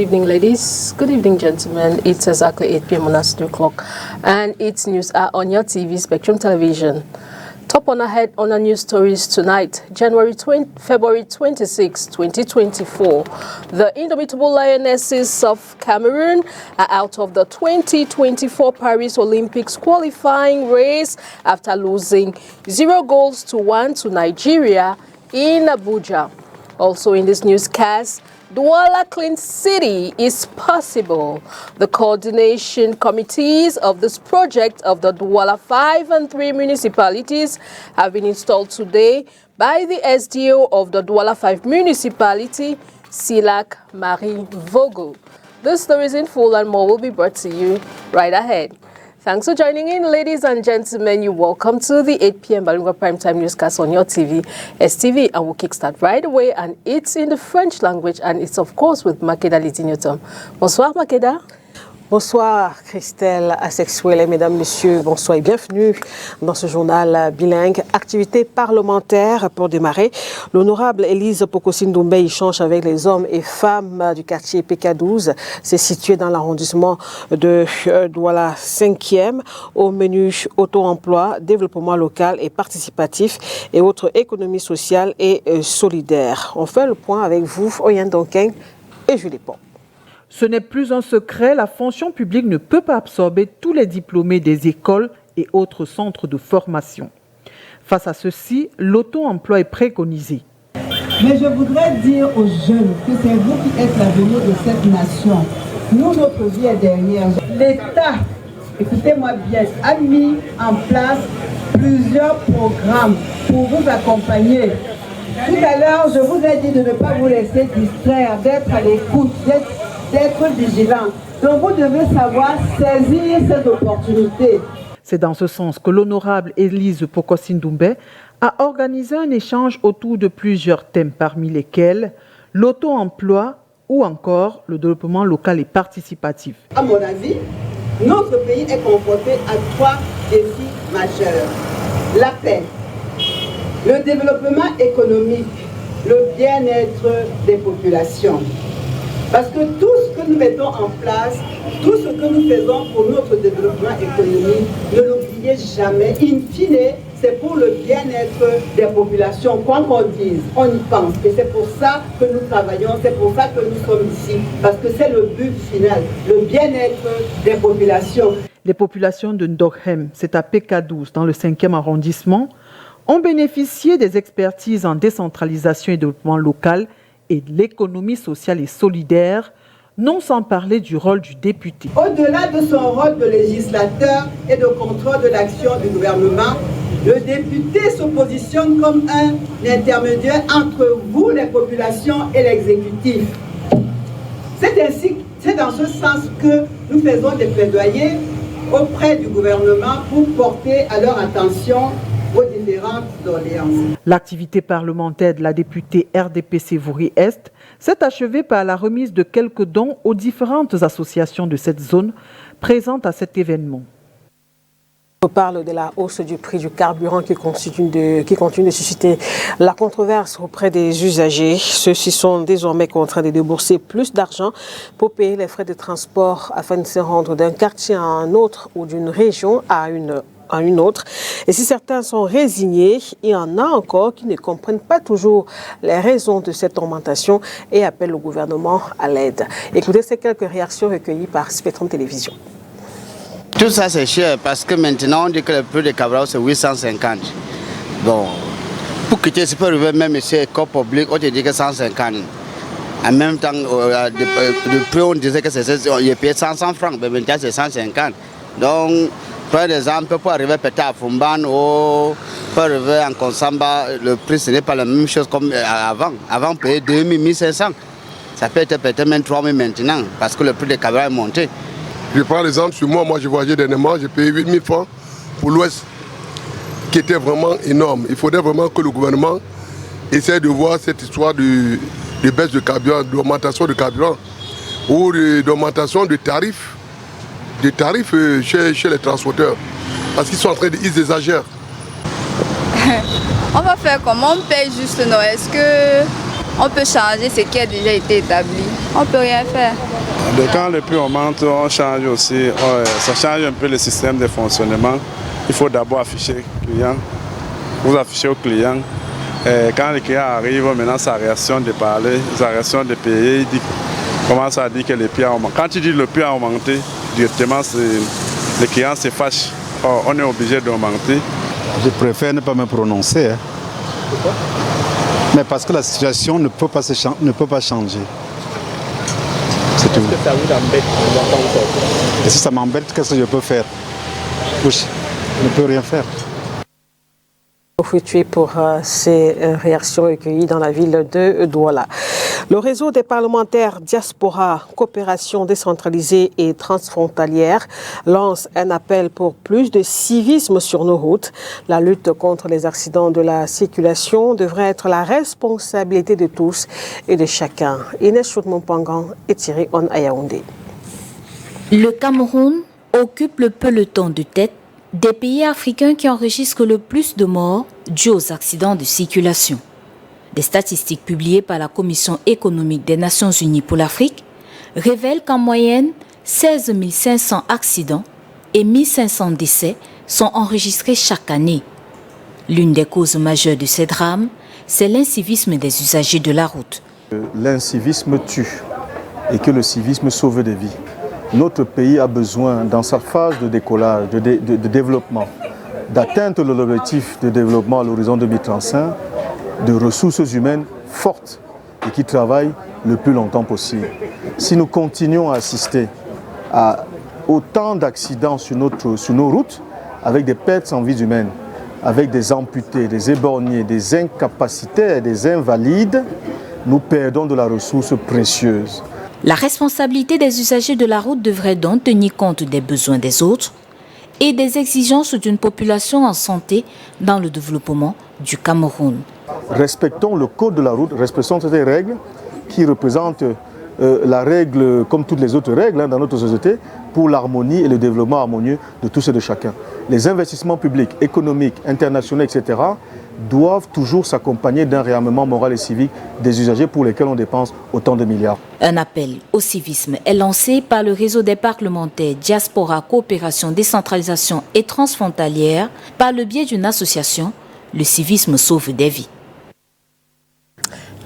Good evening, ladies. Good evening, gentlemen. It's exactly 8 p.m. on our studio clock, and its news are on your TV, Spectrum Television. Top on ahead on our news stories tonight, February 26, 2024. The Indomitable Lionesses of Cameroon are out of the 2024 Paris Olympics qualifying race after losing 0-1 to Nigeria in Abuja. Also in this newscast, Douala Clean City is possible. The coordination committees of this project of the Douala 5 and 3 municipalities have been installed today by the SDO of the Douala 5 municipality, Silak Marie Vogo. This stories in full and more will be brought to you right ahead. Thanks for joining in, ladies and gentlemen. You're welcome to the 8 p.m. Balunga Primetime Newscast on your TV, STV, and we'll kickstart right away. And it's in the French language, and it's, of course, with Makeda Lidinyotom. Bonsoir, Makeda. Bonsoir Christelle Asexuelle, mesdames, messieurs, bonsoir et bienvenue dans ce journal bilingue. Activité parlementaire pour démarrer. L'honorable Élise Pokosine-Doumbé échange avec les hommes et femmes du quartier PK12. C'est situé dans l'arrondissement de Douala 5e. Au menu auto-emploi, développement local et participatif et autres économie sociale et solidaire. On fait le point avec vous, Oyen Donkeng et Julie Pont. Ce n'est plus un secret, la fonction publique ne peut pas absorber tous les diplômés des écoles et autres centres de formation. Face à ceci, l'auto-emploi est préconisé. Mais je voudrais dire aux jeunes que c'est vous qui êtes l'avenir de cette nation. Nous, notre vie est derrière. L'État, écoutez-moi bien, a mis en place plusieurs programmes pour vous accompagner. Tout à l'heure, je vous ai dit de ne pas vous laisser distraire, d'être à l'écoute, d'être vigilant. Donc vous devez savoir saisir cette opportunité. C'est dans ce sens que l'honorable Élise Pokosine-Doumbé a organisé un échange autour de plusieurs thèmes, parmi lesquels l'auto-emploi ou encore le développement local et participatif. À mon avis, notre pays est confronté à 3 défis majeurs. La paix, le développement économique, le bien-être des populations. Parce que tout ce que nous mettons en place, tout ce que nous faisons pour notre développement économique, ne l'oubliez jamais. In fine, c'est pour le bien-être des populations. Quoi qu'on dise, on y pense. Et c'est pour ça que nous travaillons, c'est pour ça que nous sommes ici. Parce que c'est le but final, le bien-être des populations. Les populations de Ndokhem, c'est à PK12, dans le 5e arrondissement, ont bénéficié des expertises en décentralisation et développement local et de l'économie sociale et solidaire, non sans parler du rôle du député. Au-delà de son rôle de législateur et de contrôle de l'action du gouvernement, le député se positionne comme un intermédiaire entre vous, les populations, et l'exécutif. C'est dans ce sens que nous faisons des plaidoyers auprès du gouvernement pour porter à leur attention aux différentes doléances. L'activité parlementaire de la députée RDP Sévoury-Est s'est achevée par la remise de quelques dons aux différentes associations de cette zone présentes à cet événement. On parle de la hausse du prix du carburant qui continue de susciter la controverse auprès des usagers. Ceux-ci sont désormais contraints de débourser plus d'argent pour payer les frais de transport afin de se rendre d'un quartier à un autre ou d'une région à une autre. Et si certains sont résignés, il y en a encore qui ne comprennent pas toujours les raisons de cette augmentation et appellent le gouvernement à l'aide. Écoutez ces quelques réactions recueillies par Spectrum Télévision. Tout ça c'est cher parce que maintenant on dit que le prix de carburant c'est 850. Bon, pour quitter ce peut arriver même ici, école publique, on te dit que 150. En même temps, le prix on disait que c'est payé 100 francs, mais maintenant c'est 150. Donc, par exemple, pour arriver peut-être à Fumban ou pour arriver en Konsamba, le prix ce n'est pas la même chose comme avant. Avant on payait 2000, 1500. Ça peut être peut-être même 3000 maintenant parce que le prix de carburant est monté. Je prends l'exemple sur moi je voyageais dernièrement, j'ai payé 8000 francs pour l'Ouest, qui était vraiment énorme. Il faudrait vraiment que le gouvernement essaie de voir cette histoire de baisse de carburant, d'augmentation de carburant ou d'augmentation de tarifs chez les transporteurs. Parce qu'ils sont en train de, ils exagèrent. On va faire comment? On paye juste, non? Est-ce que on peut changer ce qui a déjà été établi. On ne peut rien faire. Quand le prix augmente, on change aussi. Ça change un peu le système de fonctionnement. Il faut d'abord afficher le client. Vous affichez au client. Et quand le client arrive, maintenant sa réaction de parler, sa réaction de payer, il commence à dire que le prix a augmenté. Quand il dit que le prix a augmenté, directement le client se fâche. On est obligé d'augmenter. Je préfère ne pas me prononcer. Hein. Pourquoi? Mais parce que la situation ne peut pas changer. C'est tout. Est-ce que ça vous embête? Et si ça m'embête, qu'est-ce que je peux faire? Je ne peux rien faire. Fructueux pour ces réactions recueillies dans la ville de Douala. Le réseau des parlementaires Diaspora, Coopération décentralisée et transfrontalière lance un appel pour plus de civisme sur nos routes. La lutte contre les accidents de la circulation devrait être la responsabilité de tous et de chacun. Inès Choudmon-Pangan et Thierry On à Yaoundé. Le Cameroun occupe le peloton de tête des pays africains qui enregistrent le plus de morts dus aux accidents de circulation. Des statistiques publiées par la Commission économique des Nations Unies pour l'Afrique révèlent qu'en moyenne, 16 500 accidents et 1 500 décès sont enregistrés chaque année. L'une des causes majeures de ces drames, c'est l'incivisme des usagers de la route. L'incivisme tue et que le civisme sauve des vies. Notre pays a besoin, dans sa phase de décollage, de développement, d'atteindre l'objectif de développement à l'horizon 2035, de ressources humaines fortes et qui travaillent le plus longtemps possible. Si nous continuons à assister à autant d'accidents sur nos routes, avec des pertes en vies humaines, avec des amputés, des éborgnés, des incapacitaires, des invalides, nous perdons de la ressource précieuse. La responsabilité des usagers de la route devrait donc tenir compte des besoins des autres et des exigences d'une population en santé dans le développement du Cameroun. Respectons le code de la route, respectons ces règles qui représentent la règle, comme toutes les autres règles dans notre société, pour l'harmonie et le développement harmonieux de tous et de chacun. Les investissements publics, économiques, internationaux, etc., doivent toujours s'accompagner d'un réarmement moral et civique des usagers pour lesquels on dépense autant de milliards. Un appel au civisme est lancé par le réseau des parlementaires Diaspora, Coopération, Décentralisation et Transfrontalière par le biais d'une association, le civisme sauve des vies.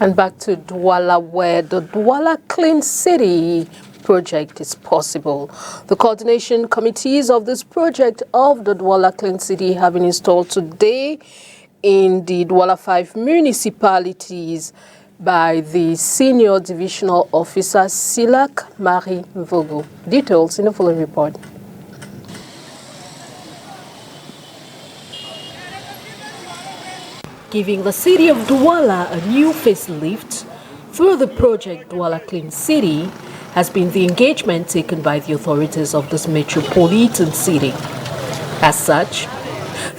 And back to Douala, where the Douala Clean City project is possible. The coordination committees of this project of the Douala Clean City have been installed today in the Douala 5 municipalities by the Senior Divisional Officer Silak Marie Mvogo. Details in the following report. Giving the city of Douala a new facelift through the project Douala Clean City has been the engagement taken by the authorities of this metropolitan city. As such,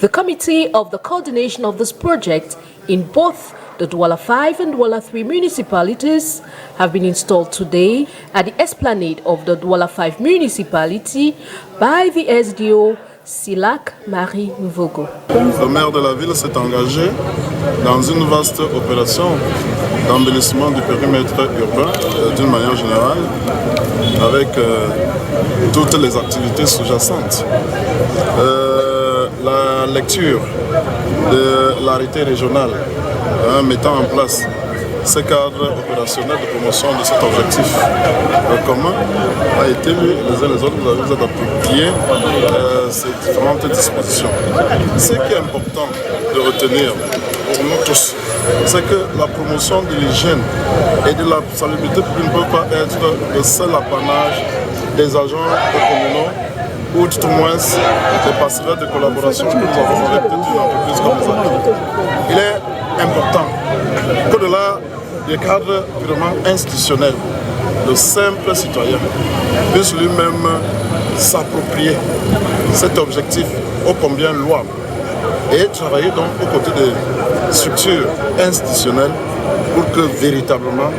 the committee of the coordination of this project in both the Douala 5 and Douala 3 municipalities have been installed today at the esplanade of the Douala 5 municipality by the SDO Silak Marie Mvogo. Le maire de la ville s'est engagé dans une vaste opération d'embellissement du périmètre urbain d'une manière générale avec toutes les activités sous-jacentes. La lecture de l'arrêté régional mettant en place ce cadre opérationnel de promotion de cet objectif commun a été lu, les uns les autres, vous avez approprié ces différentes dispositions. Ce qui est important de retenir pour nous tous, c'est que la promotion de l'hygiène et de la salubrité ne peut pas être le seul apanage des agents communaux ou tout au moins des partenaires de collaboration que nous avons avec une entreprise comme ça. Il est important qu'au-delà du cadre purement institutionnel, le simple citoyen puisse lui-même s'approprier cet objectif ô combien louable et travailler donc aux côtés des structures institutionnelles pour que véritablement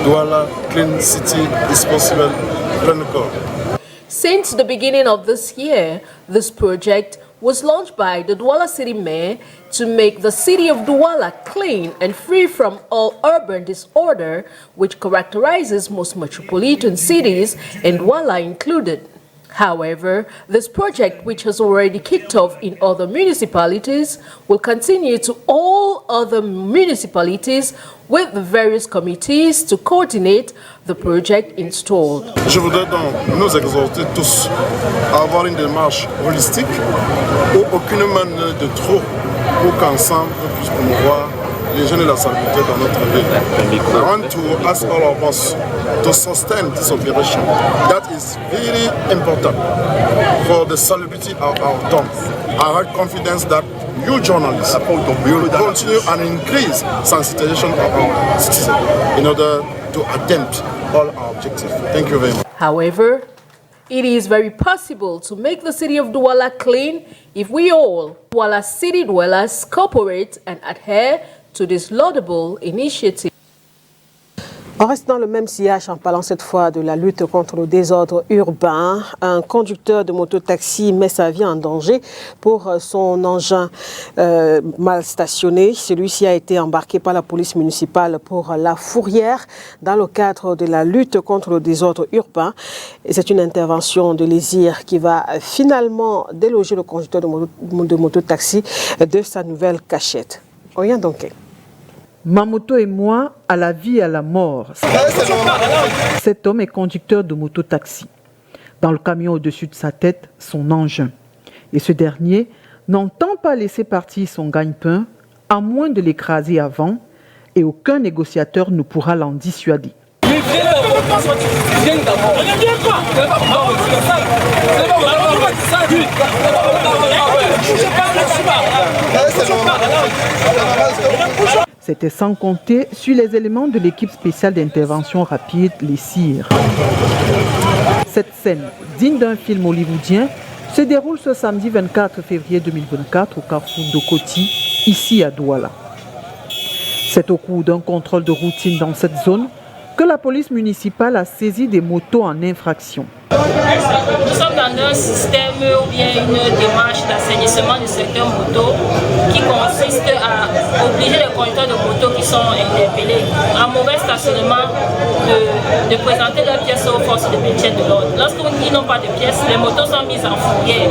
Douala Clean City is possible prenne corps. Since the beginning of this year, this project was launched by the Douala City Mayor to make the city of Douala clean and free from all urban disorder which characterizes most metropolitan cities, and Douala included. However, this project, which has already kicked off in other municipalities, will continue to all other municipalities with the various committees to coordinate the project installed. Je voudrais donc nous exhorter tous à avoir une démarche holistique où aucune manière de trop pour qu'ensemble on puisse promouvoir les jeunes et la salubrité dans notre ville. I want to ask all of us to sustain this operation. That is very important for the salubrity of our towns. I have confidence that you journalists will continue and increase sensitization of our citizens in order to attempt all our objectives. Thank you very much. However, it is very possible to make the city of Douala clean if we all, Douala city dwellers, cooperate and adhere to this laudable initiative. On reste dans le même sillage en parlant cette fois de la lutte contre le désordre urbain. Un conducteur de moto-taxi met sa vie en danger pour son engin mal stationné. Celui-ci a été embarqué par la police municipale pour la Fourrière dans le cadre de la lutte contre le désordre urbain. Et c'est une intervention de l'ESIR qui va finalement déloger le conducteur de moto-taxi de sa nouvelle cachette. Rien donc. Ma moto et moi, à la vie et à la mort. Cet homme est conducteur de moto-taxi. Dans le camion au-dessus de sa tête, son engin. Et ce dernier n'entend pas laisser partir son gagne-pain, à moins de l'écraser avant, et aucun négociateur ne pourra l'en dissuader. C'était sans compter sur les éléments de l'équipe spéciale d'intervention rapide, les CIR. Cette scène, digne d'un film hollywoodien, se déroule ce samedi 24 février 2024 au carrefour d'Okoti, ici à Douala. C'est au cours d'un contrôle de routine dans cette zone que la police municipale a saisi des motos en infraction. Nous sommes dans un système ou bien une démarche d'assainissement du secteur moto qui consiste à obliger les conducteurs de moto qui sont interpellés en mauvais stationnement de présenter leurs pièces aux forces de maintien de l'ordre. Lorsqu'ils n'ont pas de pièces, les motos sont mises en fourrière.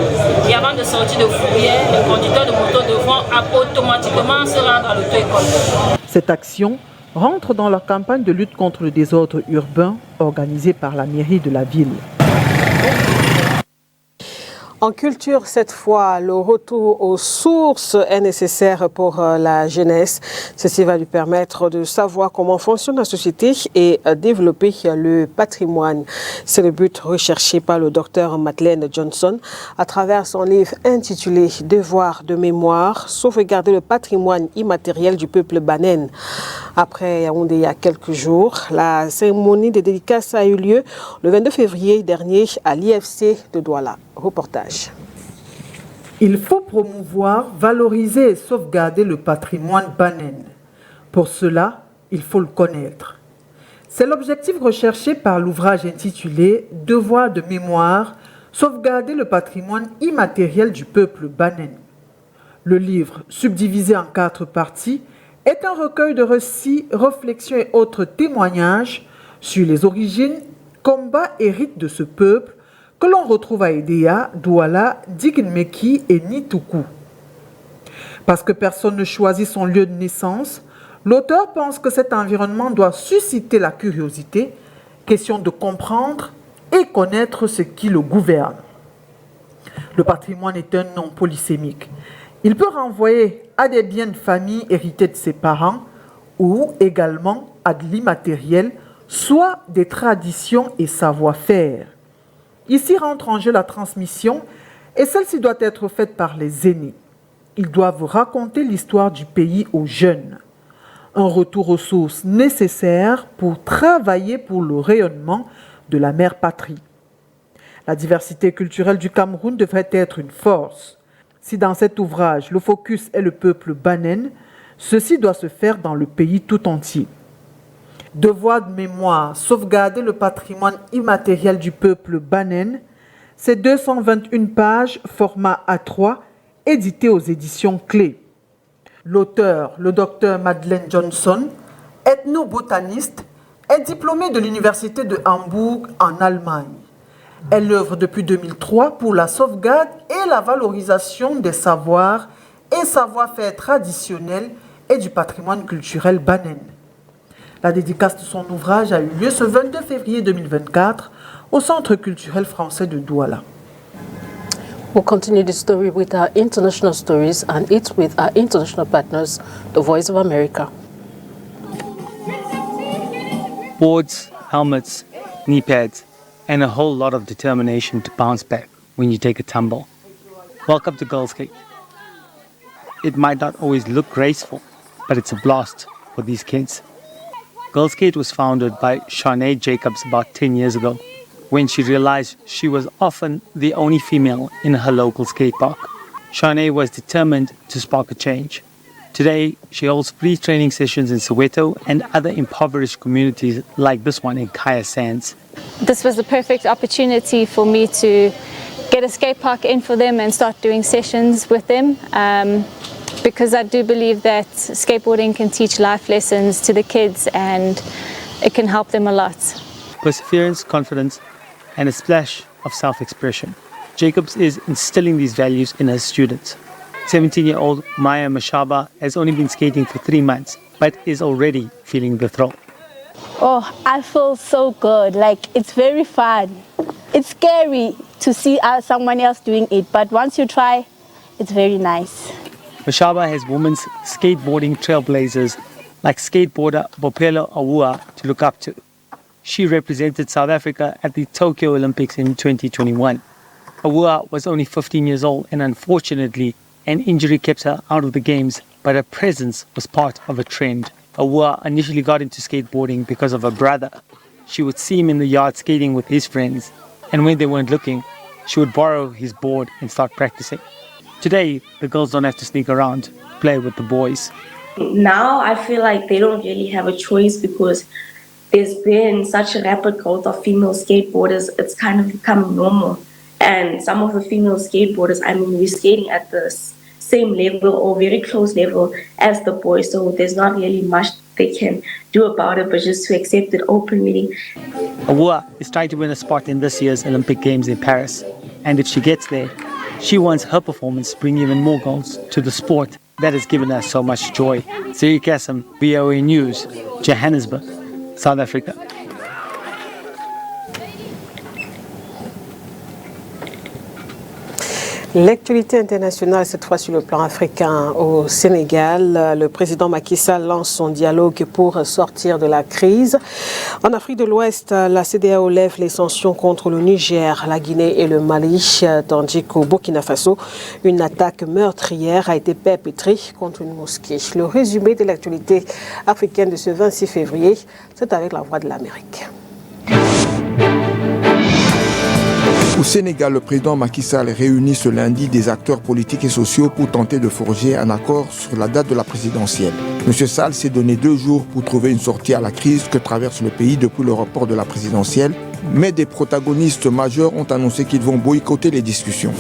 Et avant de sortir de fourrière, les conducteurs de moto devront automatiquement se rendre à l'auto-école. Cette action rentre dans la campagne de lutte contre le désordre urbain organisée par la mairie de la ville. En culture, cette fois, le retour aux sources est nécessaire pour la jeunesse. Ceci va lui permettre de savoir comment fonctionne la société et développer le patrimoine. C'est le but recherché par le docteur Madeleine Johnson à travers son livre intitulé « Devoir de mémoire, sauvegarder le patrimoine immatériel du peuple Banen ». Après Yaoundé il y a quelques jours, la cérémonie de dédicace a eu lieu le 22 février dernier à l'IFC de Douala. Reportage. Il faut promouvoir, valoriser et sauvegarder le patrimoine Banen. Pour cela, il faut le connaître. C'est l'objectif recherché par l'ouvrage intitulé « Devoir de mémoire, sauvegarder le patrimoine immatériel du peuple Banen ». Le livre, subdivisé en 4 parties, est un recueil de récits, réflexions et autres témoignages sur les origines, combats et rites de ce peuple que l'on retrouve à Edea, Douala, Diginmeki et Nituku. Parce que personne ne choisit son lieu de naissance, l'auteur pense que cet environnement doit susciter la curiosité, question de comprendre et connaître ce qui le gouverne. Le patrimoine est un nom polysémique. Il peut renvoyer à des biens de famille hérités de ses parents ou également à de l'immatériel, soit des traditions et savoir-faire. Ici rentre en jeu la transmission et celle-ci doit être faite par les aînés. Ils doivent raconter l'histoire du pays aux jeunes. Un retour aux sources nécessaire pour travailler pour le rayonnement de la mère patrie. La diversité culturelle du Cameroun devrait être une force. Si dans cet ouvrage, le focus est le peuple Banen, ceci doit se faire dans le pays tout entier. Devoir de mémoire, sauvegarder le patrimoine immatériel du peuple Banen, c'est 221 pages, format A3, édité aux éditions Clés. L'auteur, le docteur Madeleine Johnson, ethnobotaniste, est diplômée de l'Université de Hambourg en Allemagne. Elle œuvre depuis 2003 pour la sauvegarde et la valorisation des savoirs et savoir-faire traditionnels et du patrimoine culturel banène. La dédicace de son ouvrage a eu lieu ce 22 février 2024 au Centre culturel français de Douala. We'll continue the story with our international stories, and it's with our international partners, the Voice of America. Boards, helmets, knee pads, and a whole lot of determination to bounce back when you take a tumble. Welcome to Girls Skate. It might not always look graceful, but it's a blast for these kids. Girls Skate was founded by Shanae Jacobs about 10 years ago, when she realized she was often the only female in her local skate park. Shanae was determined to spark a change. Today, she holds free training sessions in Soweto and other impoverished communities like this one in Kaya Sands. This was the perfect opportunity for me to get a skate park in for them and start doing sessions with them, because I do believe that skateboarding can teach life lessons to the kids and it can help them a lot. Perseverance, confidence, and a splash of self-expression. Jacobs is instilling these values in her students. 17-year-old Maya Mashaba has only been skating for 3 months, but is already feeling the thrill. Oh, I feel so good. Like, it's very fun. It's scary to see someone else doing it, but once you try, it's very nice. Mashaba has women's skateboarding trailblazers like skateboarder Bophelo Awua to look up to. She represented South Africa at the Tokyo Olympics in 2021. Awua was only 15 years old, and unfortunately, an injury kept her out of the games, but her presence was part of a trend. Awua initially got into skateboarding because of her brother. She would see him in the yard skating with his friends, and when they weren't looking, she would borrow his board and start practicing. Today, the girls don't have to sneak around, play with the boys. Now I feel like they don't really have a choice because there's been such a rapid growth of female skateboarders. It's kind of become normal. And some of the female skateboarders, I mean, we're skating at the same level or very close level as the boys. So there's not really much they can do about it, but just to accept it openly. Awua is trying to win a spot in this year's Olympic Games in Paris. And if she gets there, she wants her performance to bring even more goals to the sport that has given us so much joy. Siri Kassam, VOA News, Johannesburg, South Africa. L'actualité internationale, cette fois sur le plan africain. Au Sénégal, le président Macky Sall lance son dialogue pour sortir de la crise. En Afrique de l'Ouest, la CEDEAO lève les sanctions contre le Niger, la Guinée et le Mali, tandis qu'au Burkina Faso, une attaque meurtrière a été perpétrée contre une mosquée. Le résumé de l'actualité africaine de ce 26 février, c'est avec la Voix de l'Amérique. Au Sénégal, le président Macky Sall réunit ce lundi des acteurs politiques et sociaux pour tenter de forger un accord sur la date de la présidentielle. M. Sall s'est donné 2 jours pour trouver une sortie à la crise que traverse le pays depuis le report de la présidentielle, mais des protagonistes majeurs ont annoncé qu'ils vont boycotter les discussions.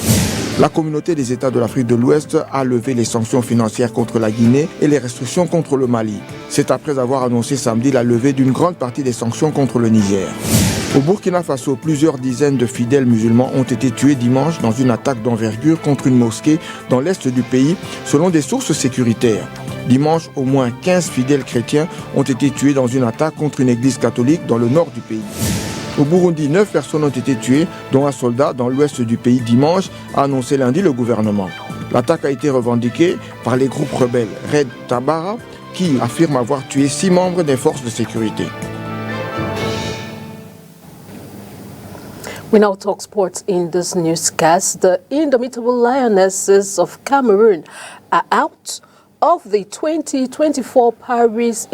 La communauté des États de l'Afrique de l'Ouest a levé les sanctions financières contre la Guinée et les restrictions contre le Mali. C'est après avoir annoncé samedi la levée d'une grande partie des sanctions contre le Niger. Au Burkina Faso, plusieurs dizaines de fidèles musulmans ont été tués dimanche dans une attaque d'envergure contre une mosquée dans l'est du pays, selon des sources sécuritaires. Dimanche, au moins 15 fidèles chrétiens ont été tués dans une attaque contre une église catholique dans le nord du pays. Au Burundi, 9 personnes ont été tuées, dont un soldat dans l'ouest du pays dimanche, a annoncé lundi le gouvernement. L'attaque a été revendiquée par les groupes rebelles Red Tabara, qui affirment avoir tué 6 membres des forces de sécurité. We now talk sports in this newscast. The indomitable Lionesses of Cameroon are out of the 2024 Paris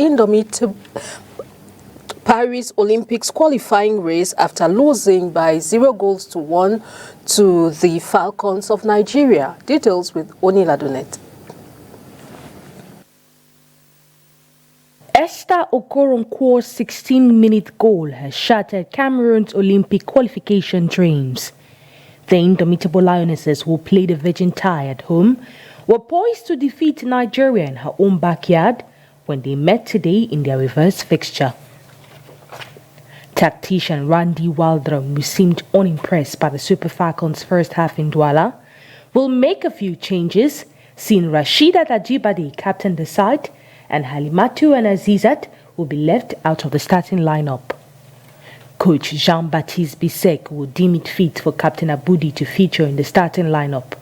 Olympics qualifying race after losing by 0-1 to the Falcons of Nigeria. Details with Oni Ladonet. Esther Okoronkwo's 16-minute goal has shattered Cameroon's Olympic qualification dreams. The indomitable Lionesses will play the Virgin tie at home, were poised to defeat Nigeria in her own backyard when they met today in their reverse fixture. Tactician Randy Waldron, who seemed unimpressed by the Super Falcons' first half in Douala, will make a few changes, seeing Rashida Ajibade captain the side and Halimatu and Azizat will be left out of the starting lineup. Coach Jean-Baptiste Bissek will deem it fit for Captain Aboudi to feature in the starting lineup.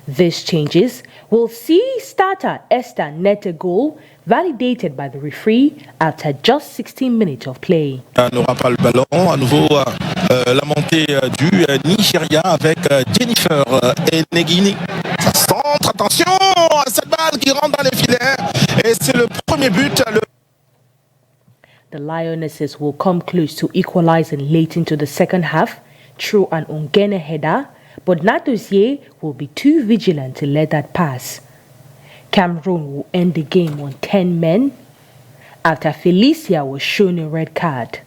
These changes will see starter Esther net a goal validated by the referee after just 16 minutes of play. N'aura pas le ballon, à nouveau la montée du Nigeria avec Jennifer Enegini. Ça centre, attention à cette balle qui rentre dans les filets et c'est le premier but. The Lionesses will come close to equalizing late into the second half through an Ongene header, but Nadozie will be too vigilant to let that pass. Cameroon will end the game on 10 men after Felicia was shown a red card.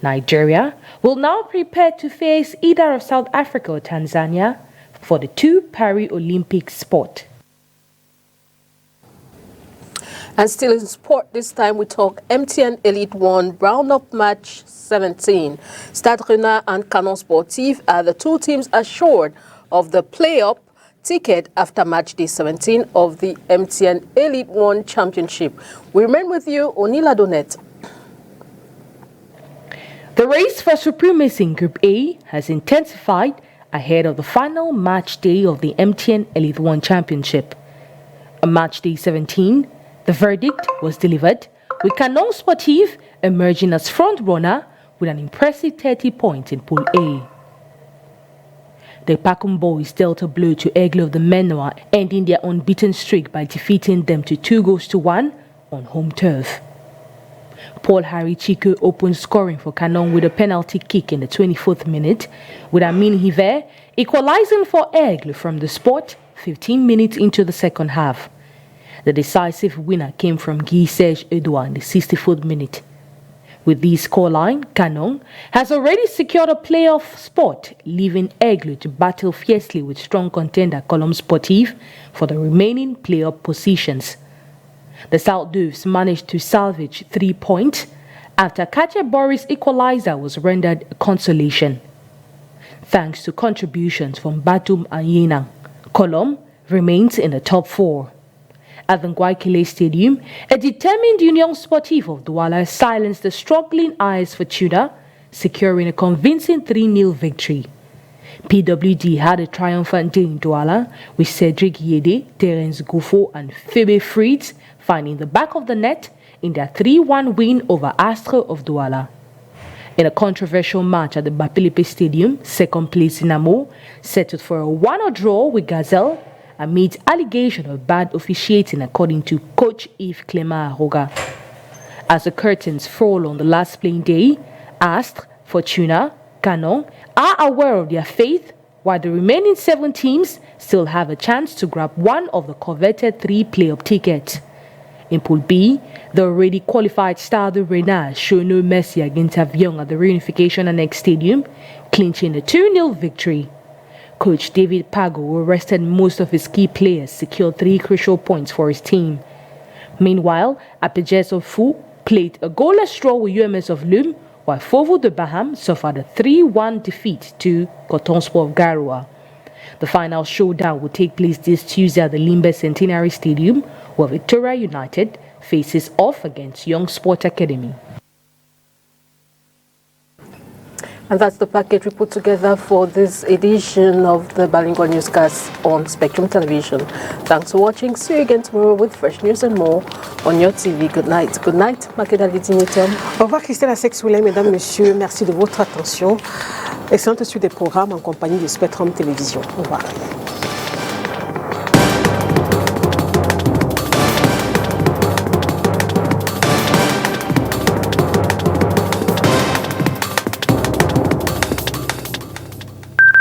Nigeria will now prepare to face either of South Africa or Tanzania for the 2 Paris Olympic spot. And still in sport, this time we talk MTN Elite 1 round-up match 17. Stade Rennais and Canon Sportif are the 2 teams assured of the play-up ticket after match day 17 of the MTN Elite 1 Championship. We remain with you, Onila Donet. The race for supremacy in Group A has intensified ahead of the final match day of the MTN Elite 1 Championship. On match day 17, the verdict was delivered, with Canon Sportif emerging as front-runner with an impressive 30 points in Pool A. The Pakum boys dealt a blow to Aigle of the Menoa, ending their unbeaten streak by defeating them to 2-1 on home turf. Paul Harry Chico opened scoring for Canon with a penalty kick in the 24th minute, with Amin Hiver equalizing for Aigle from the spot 15 minutes into the second half. The decisive winner came from Guy Serge Edouard in the 64th minute. With this scoreline, Canon has already secured a playoff spot, leaving Aigle to battle fiercely with strong contender Colombe Sportif for the remaining playoff positions. The South Doves managed to salvage 3 points after Katja Boris' equalizer was rendered a consolation. Thanks to contributions from Batum and Yenang, Colombe remains in the top 4. At the Guayaquil Stadium, a determined Union Sportive of Douala silenced the struggling AS Fortuna, securing a convincing 3-0 victory. PWD had a triumphant day in Douala, with Cedric Yede, Terence Goufo and Phoebe Fritz finding the back of the net in their 3-1 win over Astre of Douala. In a controversial match at the Bapilipe Stadium, second place Dinamo settled for a 1-1 draw with Gazelle, amid allegation of bad officiating according to coach Yves Clément Arroga. As the curtains fall on the last playing day, Astre, Fortuna, Canon are aware of their fate, while the remaining 7 teams still have a chance to grab one of the coveted 3 playoff tickets. In Pool B, the already qualified Stade Rennais showed no mercy against Avion at the Reunification Annex Stadium, clinching a 2-0 victory. Coach David Pago, who rested most of his key players, secured 3 crucial points for his team. Meanwhile, Apejes of Fou played a goalless draw with UMS of Lume, while Fovo de Baham suffered a 3-1 defeat to Cotonsport of Garoua. The final showdown will take place this Tuesday at the Limbe Centenary Stadium, where Victoria United faces off against Young Sport Academy. And that's the package we put together for this edition of the Bilingual Newscast on Spectrum Television. Thanks for watching. See you again tomorrow with fresh news and more on your TV. Good night. Good night, Makeda Lidinitem. Au revoir, Christelle Assex-Souley, mesdames, messieurs. Merci de votre attention. Excellente suite des programmes en compagnie de Spectrum Télévision. Au revoir.